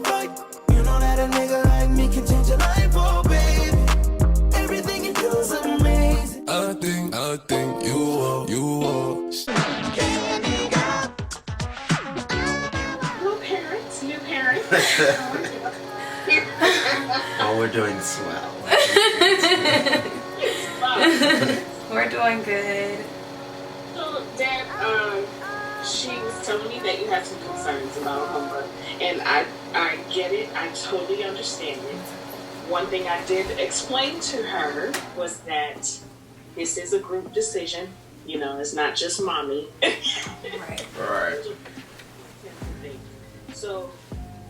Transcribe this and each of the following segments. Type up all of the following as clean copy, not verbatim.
right. You know that a nigga like me can change your life, oh baby. Everything you do is amazing. I think you are. New parents. Oh, we're doing swell. We're doing good. So, Dad, she was telling me that you had some concerns about homework, and I get it. I totally understand it. One thing I did explain to her was that this is a group decision. You know, it's not just mommy. Right. So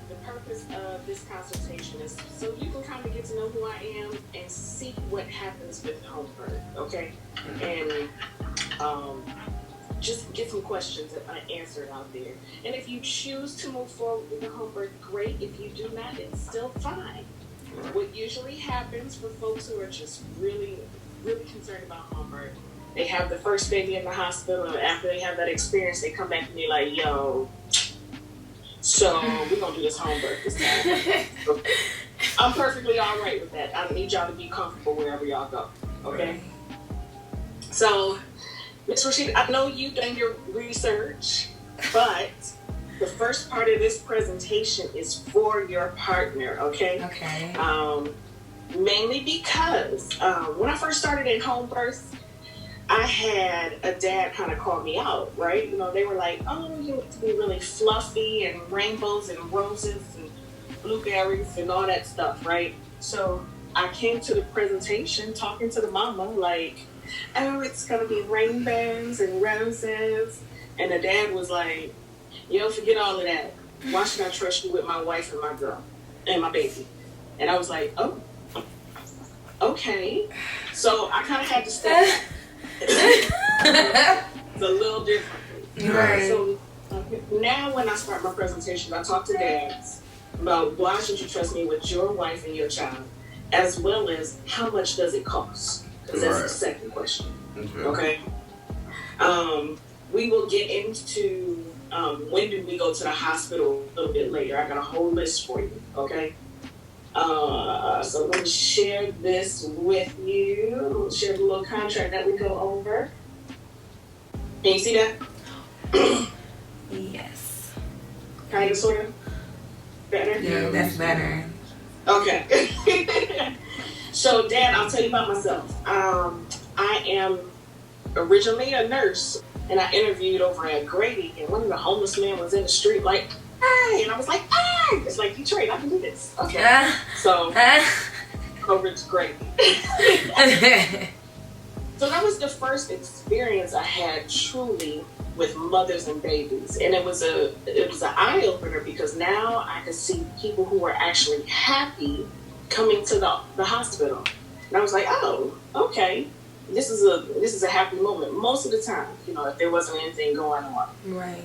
the purpose of this consultation is so you can kind of get to know who I am and see what happens with homework, okay? And just get some questions answered out there. And if you choose to move forward with the homework, great. If you do not, it's still fine. What usually happens for folks who are just really, really concerned about homework, they have the first baby in the hospital, and after they have that experience, they come back to me like, yo, so we're going to do this homework this time. I'm perfectly all right with that. I need y'all to be comfortable wherever y'all go, okay? So, Ms. Rashida, I know you've done your research, but the first part of this presentation is for your partner, okay? Okay. Mainly because when I first started in home birth, I had a dad kind of call me out, right? You know, they were like, oh, you look to be really fluffy and rainbows and roses and blueberries and all that stuff, right? So I came to the presentation talking to the mama like, oh, it's going to be rainbows and roses. And the dad was like, yo, forget all of that. Why should I trust you with my wife and my girl and my baby? And I was like, oh, okay. So I kind of had to step back. It's a little different. Right. So now when I start my presentation, I talk to dads about why should you trust me with your wife and your child, as well as how much does it cost? Because that's the second question. Okay. We will get into when do we go to the hospital a little bit later. I got a whole list for you. Okay. So let me share this with you. Share the little contract that we go over. Can you see that? Yes. Kind of, sort of? Better? Yeah, that's better. Okay. So, Dad, I'll tell you about myself. I am originally a nurse, and I interviewed over at Grady, and one of the homeless men was in the street like, hey, and I was like, hey, it's like Detroit, I can do this. Okay. So, over to Grady. So that was the first experience I had truly with mothers and babies, and it was an eye opener because now I could see people who were actually happy coming to the hospital, and I was like, oh, okay, this is a happy moment most of the time, you know, if there wasn't anything going on. Right.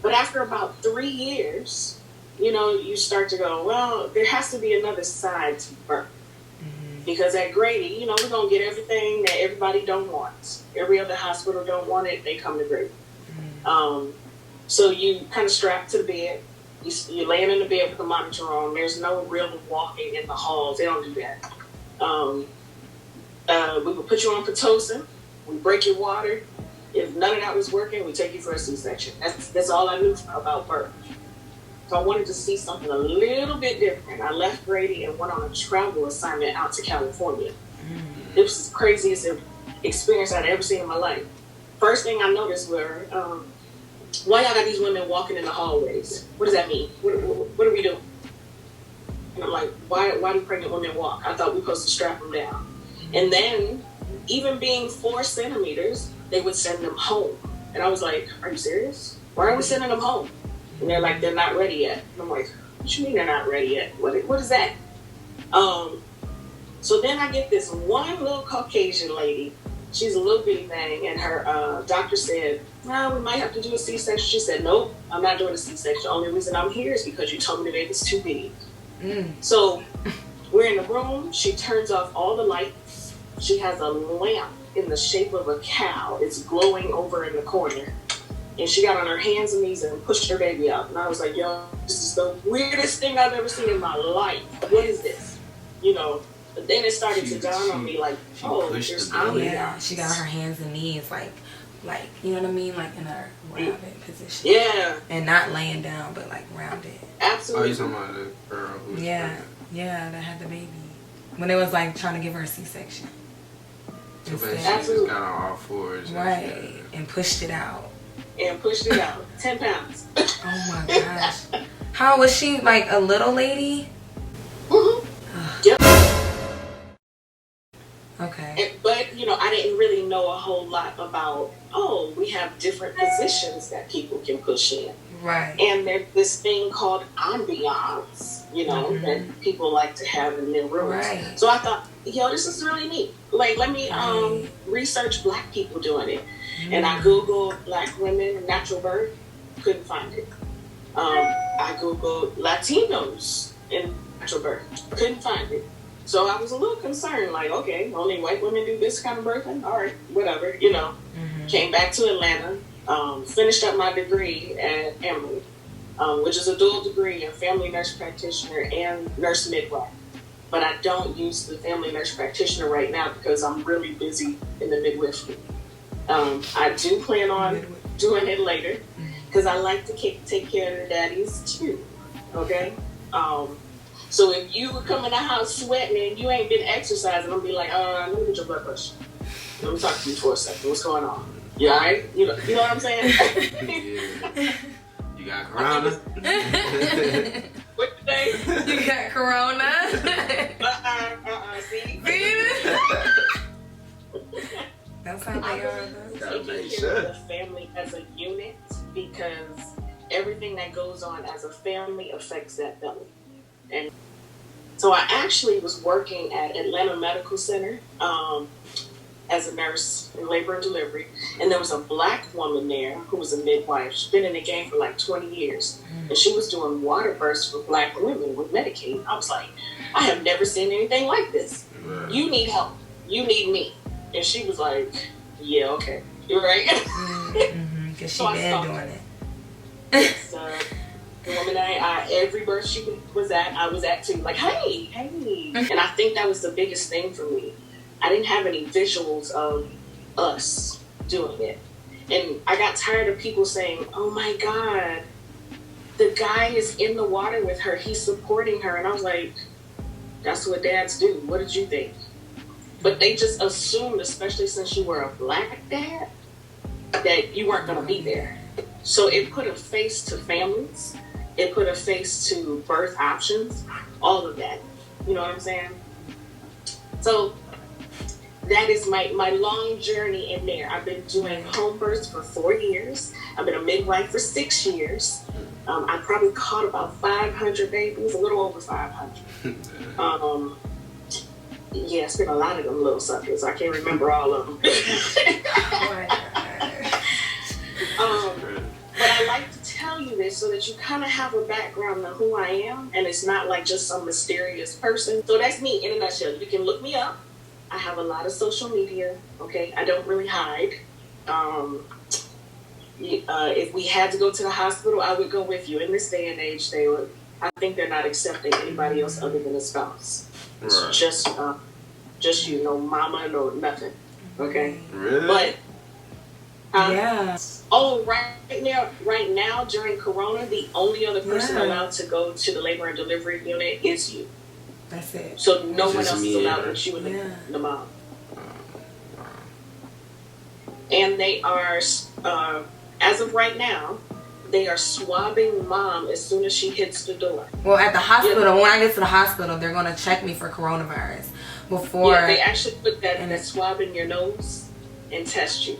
But after about 3 years, you know, you start to go, well, there has to be another side to birth. Because at Grady, you know, we're going to get everything that everybody don't want. Every other hospital don't want it, they come to Grady. So you kind of strap to the bed. You're laying in the bed with the monitor on. There's no real walking in the halls. They don't do that. We will put you on Pitocin. We break your water. If none of that was working, we take you for a C-section. That's all I knew about birth. So I wanted to see something a little bit different. I left Grady and went on a travel assignment out to California. It was the craziest experience I'd ever seen in my life. First thing I noticed were, why y'all got these women walking in the hallways? What does that mean? What are we doing? And I'm like, why do pregnant women walk? I thought we were supposed to strap them down. And then, even being 4 centimeters, they would send them home. And I was like, are you serious? Why are we sending them home? And they're like, they're not ready yet. And I'm like, what you mean they're not ready yet? What is that? So then I get this one little Caucasian lady. She's a little bitty thing, and her doctor said, well, we might have to do a C-section. She said, nope, I'm not doing a C-section. The only reason I'm here is because you told me the baby's too big. So we're in the room. She turns off all the lights. She has a lamp in the shape of a cow. It's glowing over in the corner. and she got on her hands and knees and pushed her baby out. And I was like, yo, this is the weirdest thing I've ever seen in my life. What is this? You know, but then it started to dawn on me like, oh, there's ambiance. Yeah, she got on her hands and knees like, you know what I mean? Like in a rounded position. Yeah. And not laying down, but like rounded. Absolutely. Oh, you talking about the girl who was pregnant? Yeah, that had the baby. When they was like trying to give her a C-section. So basically, she Absolutely. just got on all fours. Right. And pushed it out. 10 pounds. Oh my gosh. How was she, like a little lady? Yep. Okay. But, you know, I didn't really know a whole lot about, oh, we have different positions that people can push in. Right. And there's this thing called ambiance, you know, that people like to have in their rooms. Right. So I thought, yo, this is really neat. Like, let me research Black people doing it. And I Googled Black women natural birth, couldn't find it. I Googled Latinos in natural birth, couldn't find it. So I was a little concerned, like, okay, only white women do this kind of birthing? All right, whatever, you know. Came back to Atlanta, finished up my degree at Emory, which is a dual degree in family nurse practitioner and nurse midwife. But I don't use the family nurse practitioner right now because I'm really busy in the midwifery. I do plan on doing it later because I like to take care of the daddies too, okay? So if you come in the house sweating and you ain't been exercising, I'm be like, let me get your blood pressure. Let me talk to you for a second. What's going on? You all right? You know what I'm saying? Yeah. You got corona? What today? You got corona? See? That's how they are. Gotta make Taking care sure. of the family as a unit because everything that goes on as a family affects that belly. And so I actually was working at Atlanta Medical Center as a nurse in labor and delivery. And there was a Black woman there who was a midwife. She's been in the game for like 20 years. And she was doing water births for Black women with Medicaid. I was like, I have never seen anything like this. Right. You need help. You need me. And she was like, yeah, okay. You're right. Because she So I been stopped. doing it. So the woman I every birth she was at, I was at too. Like, hey. And I think that was the biggest thing for me. I didn't have any visuals of us doing it. And I got tired of people saying, oh my God, the guy is in the water with her. He's supporting her. And I was like, that's what dads do. What did you think? But they just assumed, especially since you were a Black dad, that you weren't going to be there. So it put a face to families. It put a face to birth options. All of that. You know what I'm saying? So that is my long journey in there. I've been doing home births for 4 years. I've been a midwife for 6 years. I probably caught about 500 babies, a little over 500. Yeah, it's been a lot of them little suckers. I can't remember all of them. But I like to tell you this so that you kind of have a background of who I am, and it's not like just some mysterious person. So that's me in a nutshell. You can look me up. I have a lot of social media, okay? I don't really hide. If we had to go to the hospital, I would go with you. In this day and age, I think they're not accepting anybody else other than a spouse. It's Right. just you, no mama, no nothing, okay? Really? But Yeah. oh, right now during Corona, the only other person allowed to go to the labor and delivery unit is you. That's it. So no one Just else is me allowed and but you and the mom. Wow. And they are, as of right now, they are swabbing mom as soon as she hits the door. Well, at the hospital, when I get to the hospital, they're going to check me for coronavirus before. Yeah, they actually put that swab in your nose and test you.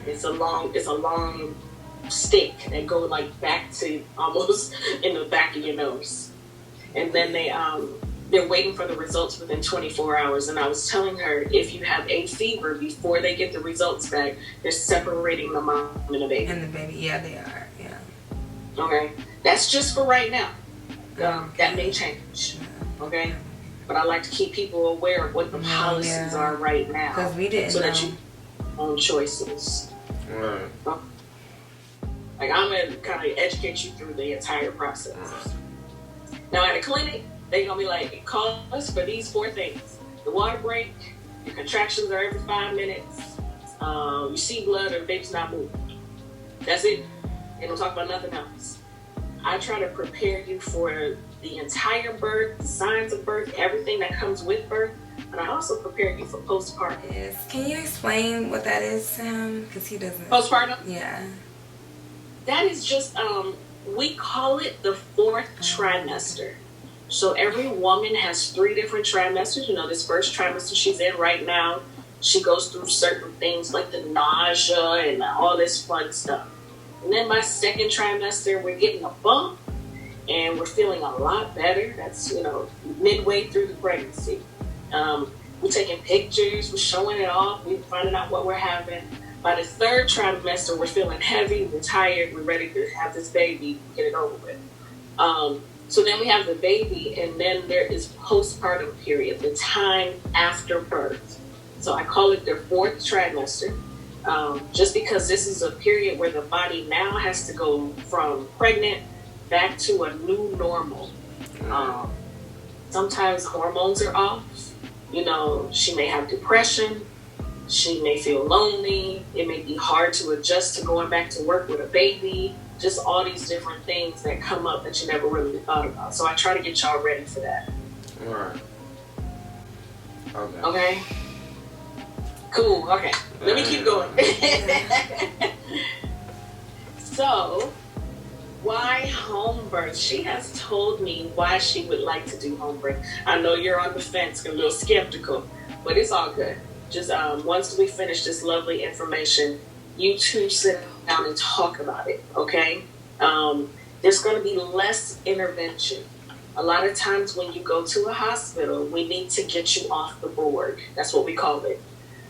It's a long stick that go like back to almost in the back of your nose, and then they're waiting for the results within 24 hours. And I was telling her, if you have a fever before they get the results back, they're separating the mom and the baby. And the baby, yeah, they are, yeah. Okay, that's just for right now. That may change. Okay, but I like to keep people aware of what the policies are right now, Because we didn't so know. that you own choices. Right. Like, I'm gonna kind of educate you through the entire process. Now at a clinic, they're gonna be like, call us for these 4 things: the water break, your contractions are every 5 minutes, you see blood or the baby's not moving. That's it. They don't talk about nothing else. I try to prepare you for the entire birth, the signs of birth, everything that comes with birth, but I also prepare you for postpartum. Yes. Can you explain what that is to him? Because he doesn't. Postpartum? Yeah. That is just, we call it the 4th trimester. So every woman has 3 different trimesters. You know, this first trimester she's in right now, she goes through certain things like the nausea and all this fun stuff. And then by 2nd trimester, we're getting a bump and we're feeling a lot better. That's, you know, midway through the pregnancy. We're taking pictures, we're showing it off, we're finding out what we're having. By the 3rd trimester, we're feeling heavy, we're tired, we're ready to have this baby, get it over with. So then we have the baby, and then there is postpartum period, the time after birth. So I call it their 4th trimester, just because this is a period where the body now has to go from pregnant back to a new normal. Sometimes hormones are off. You know, she may have depression. She may feel lonely. It may be hard to adjust to going back to work with a baby. Just all these different things that come up that you never really thought about. So I try to get y'all ready for that. All right. Okay. Okay? Cool. Okay. Let me keep going. So, why home birth? She has told me why she would like to do home birth. I know you're on the fence, a little skeptical, but it's all good. Just once we finish this lovely information, you two sit down and talk about it, okay? There's going to be less intervention. A lot of times when you go to a hospital, we need to get you off the board. That's what we call it.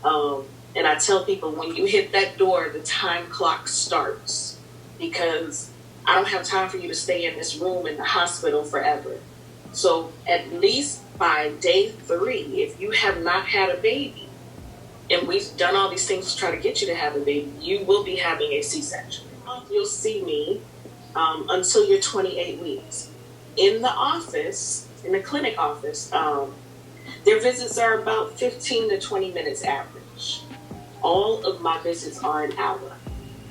And I tell people, when you hit that door, the time clock starts, because I don't have time for you to stay in this room in the hospital forever. So at least by day 3, if you have not had a baby, and we've done all these things to try to get you to have a baby, you will be having a C-section. You'll see me until you're 28 weeks. In the office, in the clinic office, their visits are about 15 to 20 minutes average. All of my visits are an hour,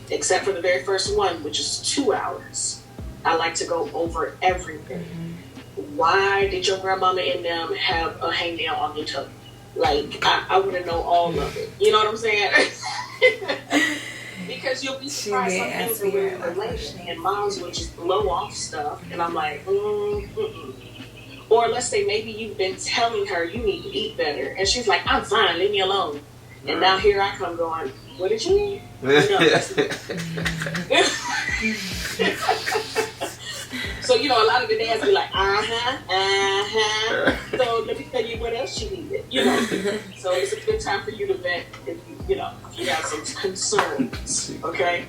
except for the very first one, which is 2 hours. I like to go over everything. Why did your grandmama and them have a hang down on your tummy? Like, I want to know all of it. You know what I'm saying? Because you'll be surprised some things are really related. And moms will just blow off stuff. And I'm like, Or let's say maybe you've been telling her you need to eat better. And she's like, I'm fine, leave me alone. And now here I come going, what did you eat? So, you know, a lot of the dads be like, So let me tell you what else she needed, you know. So it's a good time for you to vent if you know, if you have some concerns, okay?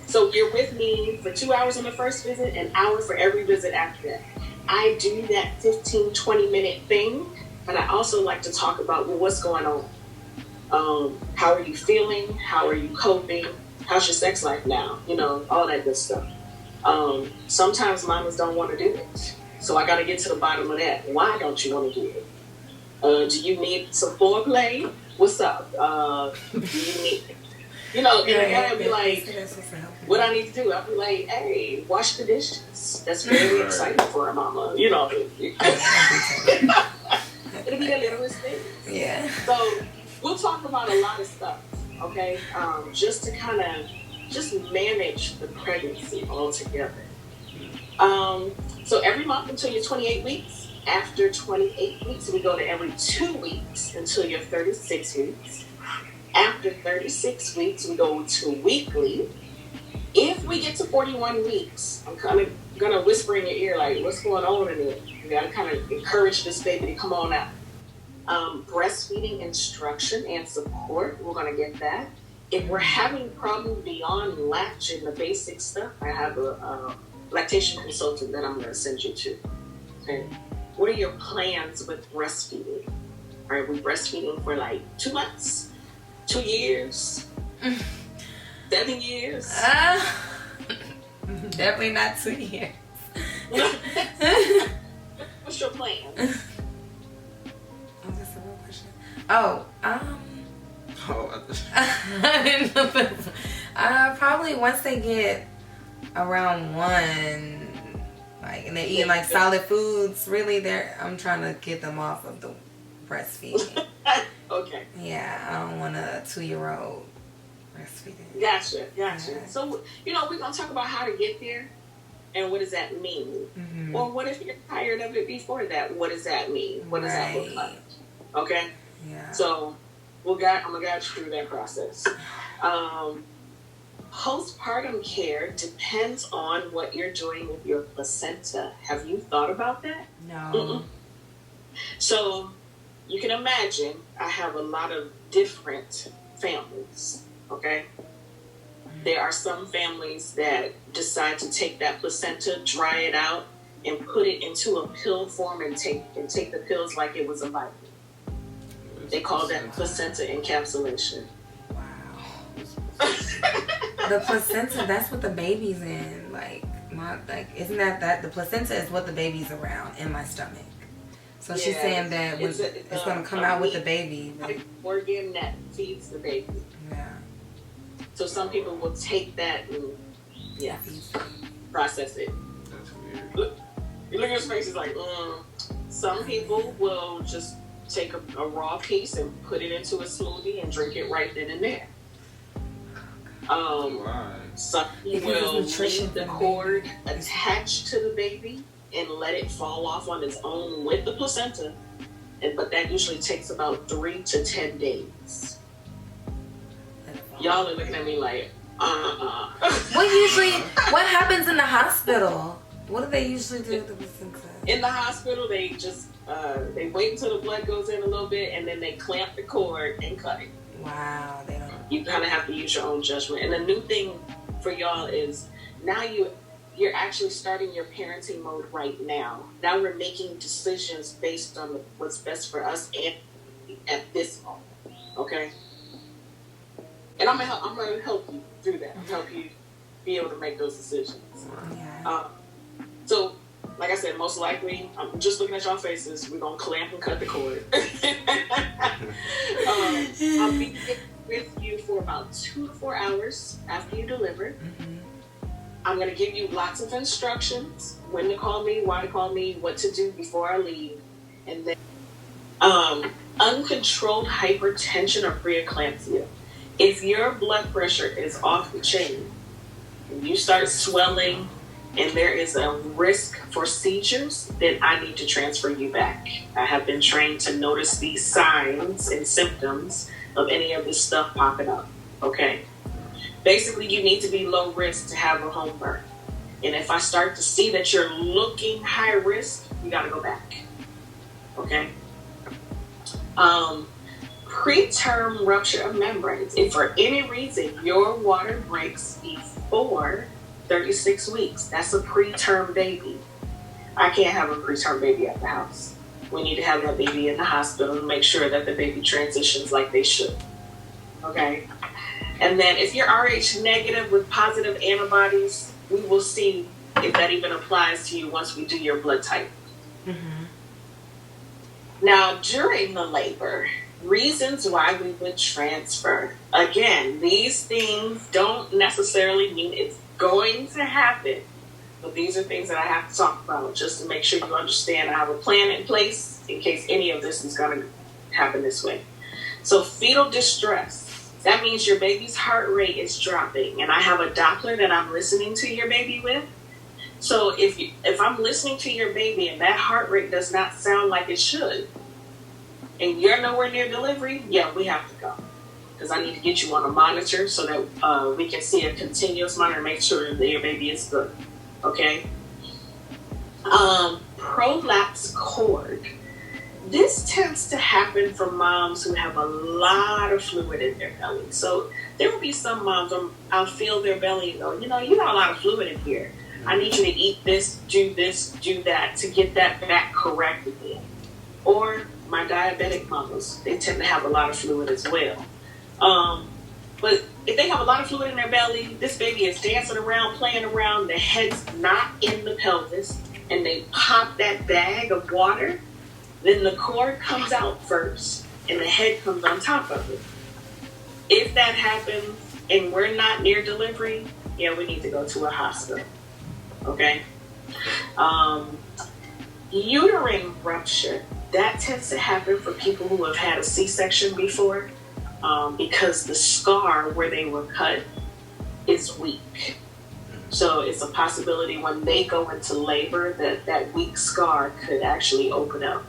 So you're with me for 2 hours on the first visit, an hour for every visit after that. I do that 15, 20-minute thing, but I also like to talk about, well, what's going on? How are you feeling? How are you coping? How's your sex life now? You know, all that good stuff. Sometimes mamas don't want to do it. So I got to get to the bottom of that. Why don't you want to do it? Do you need some foreplay? What's up? Do you need, you know, and the guy would be like, what I need to do? I'll be like, hey, wash the dishes. That's very exciting for a mama. You know, it'll be the littlest thing. Yeah. So we'll talk about a lot of stuff, okay? Just to kind of just manage the pregnancy altogether. So every month until you're 28 weeks. After 28 weeks, we go to every 2 weeks until you're 36 weeks. After 36 weeks, we go to weekly. If we get to 41 weeks, I'm kind of going to whisper in your ear, like, what's going on in it? You got to kind of encourage this baby to come on out. Breastfeeding instruction and support, we're going to get that. If we're having problems beyond latching, the basic stuff, I have a lactation consultant that I'm going to send you to. Okay. What are your plans with breastfeeding? Are we breastfeeding for like 2 months? 2 years? 7 years. Definitely not 2 years. What's your plan? Oh, that's a real question. Oh, probably once they get around 1, like, and they're eating like solid foods, really, I'm trying to get them off of the breastfeeding. Okay. Yeah, I don't want a 2-year-old breastfeeding. Gotcha. Yeah. So, we're going to talk about how to get there and what does that mean? Mm-hmm. Or what if you're tired of it before that? What does that mean? What does that look like? Okay? Yeah. So, I'm going to guide you through that process. Postpartum care depends on what you're doing with your placenta. Have you thought about that? No. Mm-mm. So, you can imagine I have a lot of different families, okay? There are some families that decide to take that placenta, dry it out, and put it into a pill form and take the pills like it was a vitamin. They call that placenta encapsulation. Wow. The placenta, that's what the baby's in. Isn't that the placenta is what the baby's around in my stomach. So she's saying that it's going to come out with the baby. Organ that feeds the baby. Yeah. So some people will take that and process it. That's weird. Look at his face. He's like, Some people will just take a raw piece and put it into a smoothie and drink it right then and there. Some people will leave the cord attached to the baby and let it fall off on its own with the placenta, but that usually takes about 3 to 10 days. Y'all are looking at me like, What happens in the hospital? What do they usually do with the placenta? In the hospital, they just they wait until the blood goes in a little bit, and then they clamp the cord and cut it. Wow, they don't. You kind of have to use your own judgment. And the new thing for y'all is now you're actually starting your parenting mode right now. Now we're making decisions based on what's best for us and at this moment. Okay. And I'm gonna help you through that. Help you be able to make those decisions. Yeah. So, like I said, most likely, I'm just looking at y'all faces. We're gonna clamp and cut the cord. I'll be with you for about 2 to 4 hours after you deliver. Mm-hmm. I'm gonna give you lots of instructions: when to call me, why to call me, what to do before I leave, and then uncontrolled hypertension or preeclampsia. If your blood pressure is off the chain and you start swelling and there is a risk for seizures, then I need to transfer you back. I have been trained to notice these signs and symptoms of any of this stuff popping up, okay? Basically, you need to be low risk to have a home birth. And if I start to see that you're looking high risk, you gotta go back, okay? Preterm rupture of membranes. If for any reason your water breaks before 36 weeks, that's a preterm baby. I can't have a preterm baby at the house. We need to have that baby in the hospital and make sure that the baby transitions like they should. Okay? And then if you're Rh negative with positive antibodies, we will see if that even applies to you once we do your blood type. Mm-hmm. Now, during the labor, reasons why we would transfer. Again, these things don't necessarily mean it's going to happen, but these are things that I have to talk about just to make sure you understand I have a plan in place in case any of this is going to happen this way. So fetal distress, that means your baby's heart rate is dropping, and I have a Doppler that I'm listening to your baby with. So if I'm listening to your baby and that heart rate does not sound like it should, and you're nowhere near delivery, yeah, we have to go. Because I need to get you on a monitor so that we can see a continuous monitor and make sure that your baby is good. Okay? Prolapse cord. This tends to happen for moms who have a lot of fluid in their belly. So there will be some moms, I'll feel their belly and go, you got a lot of fluid in here. I need you to eat this, do that to get that back correct again. Or my diabetic mamas, they tend to have a lot of fluid as well. But if they have a lot of fluid in their belly, this baby is dancing around, playing around, the head's not in the pelvis, and they pop that bag of water, then the cord comes out first and the head comes on top of it. If that happens and we're not near delivery, yeah, we need to go to a hospital. Okay? Uterine rupture, that tends to happen for people who have had a C-section before, because the scar where they were cut is weak. So it's a possibility when they go into labor that that weak scar could actually open up.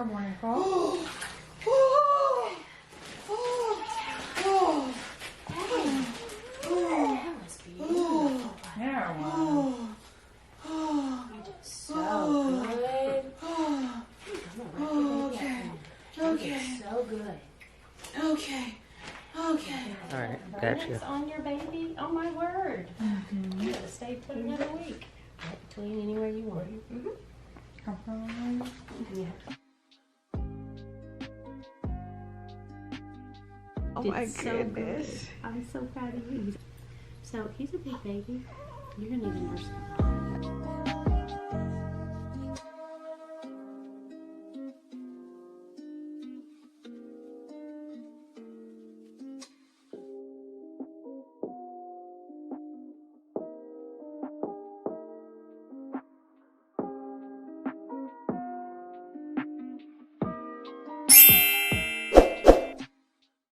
Morning call. That was beautiful. There was. You did so good. Okay. So good. Okay. All right, gotcha. On your baby. Oh my word. You gotta stay put another week. Right between anywhere you want. Yeah. Oh my goodness. I'm so proud of you. So he's a big baby. You're gonna need a nurse.